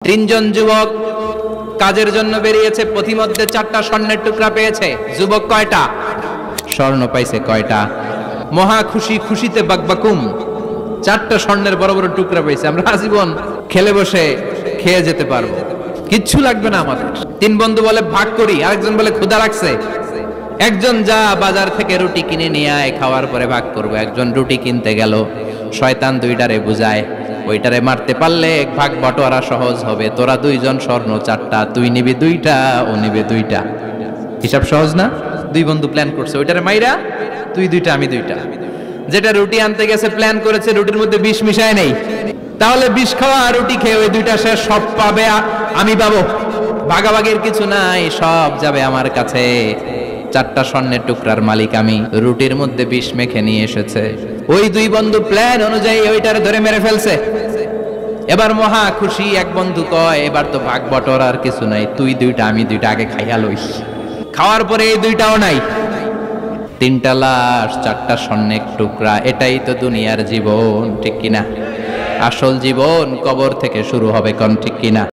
তিনজন যুবক কাজের জন্য বেরিয়েছে, পথিমধ্যে 4টা স্বর্ণের টুকরা পেয়েছে। যুবক কয়টা স্বর্ণ পাইছে? কয়টা? মহা খুশি, খুশিতে বাকবাকুম। 4টা স্বর্ণের বড় বড় টুকরা পাইছে। আমরা আজীবন খেলে বসে খেয়ে যেতে পারবো, কিচ্ছু লাগবে না আমাদের। 3 বন্ধু বলে ভাগ করি, আরেকজন বলে ক্ষুধা লাগছে। একজন যা বাজার থেকে রুটি কিনে নিয়ে আয়, খাওয়ার পরে ভাগ করবো। একজন রুটি কিনতে গেল, শয়তান 2টারে বুঝায় ওইটারে মারতে পারলে এক ভাগ বটোয়ারা সহজ হবে। তোরা 2জন স্বর্ণ 4টা, তুই নিবি 2টা, ও নিবে 2টা। হিসাব সহজ না? 2 বন্ধু প্ল্যান করছে, ওইটারে মাইরা তুই 2টা আমি 2টা। যেটা রুটি আনতে গেছে প্ল্যান করেছে রুটির মধ্যে বিষ মিশায় নেই, তাহলে বিষ খাওয়া রুটি খেয়ে ওই 2টা সে সব পাবে, আমি পাবো। ভাগাভাগির কিছু নাই, সব যাবে আমার কাছে। 4টা স্বর্ণের টুকরার মালিক আমি। রুটির মধ্যে বিষ মেখে নিয়ে এসেছে। ওই 2 বন্ধু প্ল্যান অনুযায়ী ওইটারে ধরে মেরে ফেলছে। এবার মহা খুশি। এক বন্ধু কয় এবার তো ভাগ বটর আর কিছু নাই, তুই 2টা আমি 2টা, আগে খাইয়া লইস। খাওয়ার পরে এই 2টাও নাই। 3টা লাশ, 4টা স্বর্ণের টুকরা। এটাই তো দুনিয়ার জীবন, ঠিক কিনা? আসল জীবন কবর থেকে শুরু হবে, কোন ঠিক কিনা?